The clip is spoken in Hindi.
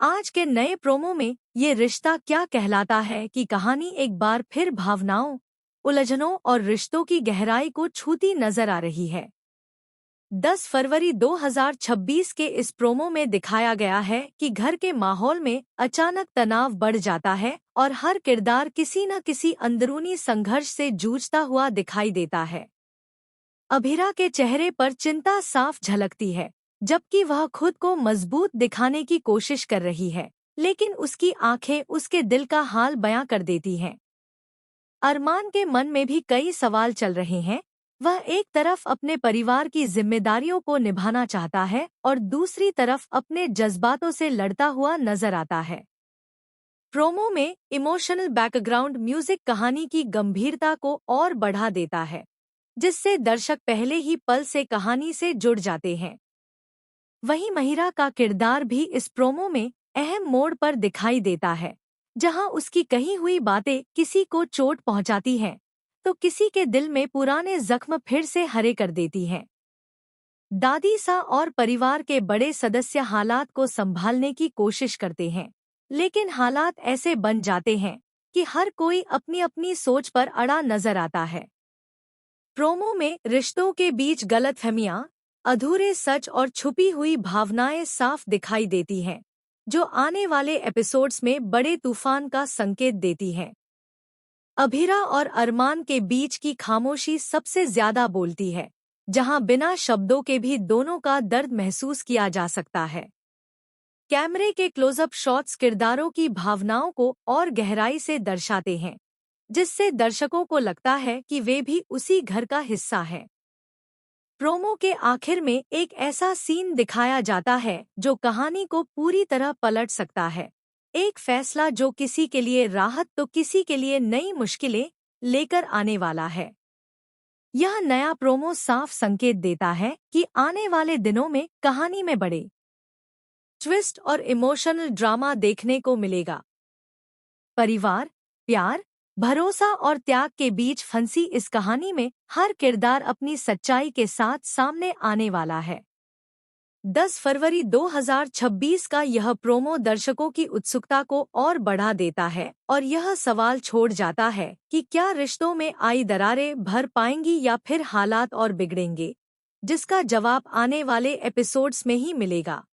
आज के नए प्रोमो में ये रिश्ता क्या कहलाता है कि कहानी एक बार फिर भावनाओं, उलझनों और रिश्तों की गहराई को छूती नजर आ रही है। 10 फरवरी 2026 के इस प्रोमो में दिखाया गया है कि घर के माहौल में अचानक तनाव बढ़ जाता है और हर किरदार किसी न किसी अंदरूनी संघर्ष से जूझता हुआ दिखाई देता है। अभिरा के चेहरे पर चिंता साफ झलकती है, जबकि वह खुद को मजबूत दिखाने की कोशिश कर रही है, लेकिन उसकी आंखें उसके दिल का हाल बयां कर देती हैं। अरमान के मन में भी कई सवाल चल रहे हैं। वह एक तरफ अपने परिवार की जिम्मेदारियों को निभाना चाहता है और दूसरी तरफ अपने जज्बातों से लड़ता हुआ नजर आता है। प्रोमो में इमोशनल बैकग्राउंड म्यूजिक कहानी की गंभीरता को और बढ़ा देता है, जिससे दर्शक पहले ही पल से कहानी से जुड़ जाते हैं। वहीं महिरा का किरदार भी इस प्रोमो में अहम मोड़ पर दिखाई देता है, जहां उसकी कही हुई बातें किसी को चोट पहुंचाती हैं, तो किसी के दिल में पुराने जख्म फिर से हरे कर देती हैं। दादी सा और परिवार के बड़े सदस्य हालात को संभालने की कोशिश करते हैं, लेकिन हालात ऐसे बन जाते हैं कि हर कोई अपनी अपनी सोच पर अड़ा नजर आता है। प्रोमो में रिश्तों के बीच गलतफहमियां, अधूरे सच और छुपी हुई भावनाएं साफ दिखाई देती हैं, जो आने वाले एपिसोड्स में बड़े तूफान का संकेत देती हैं। अभिरा और अरमान के बीच की खामोशी सबसे ज्यादा बोलती है, जहां बिना शब्दों के भी दोनों का दर्द महसूस किया जा सकता है। कैमरे के क्लोजअप शॉट्स किरदारों की भावनाओं को और गहराई से दर्शाते हैं, जिससे दर्शकों को लगता है कि वे भी उसी घर का हिस्सा हैं। प्रोमो के आखिर में एक ऐसा सीन दिखाया जाता है जो कहानी को पूरी तरह पलट सकता है। एक फैसला जो किसी के लिए राहत तो किसी के लिए नई मुश्किलें लेकर आने वाला है। यह नया प्रोमो साफ संकेत देता है कि आने वाले दिनों में कहानी में बड़े ट्विस्ट और इमोशनल ड्रामा देखने को मिलेगा। परिवार, प्यार, भरोसा और त्याग के बीच फंसी इस कहानी में हर किरदार अपनी सच्चाई के साथ सामने आने वाला है। 10 फरवरी 2026 का यह प्रोमो दर्शकों की उत्सुकता को और बढ़ा देता है और यह सवाल छोड़ जाता है कि क्या रिश्तों में आई दरारें भर पाएंगी या फिर हालात और बिगड़ेंगे, जिसका जवाब आने वाले एपिसोड्स में ही मिलेगा।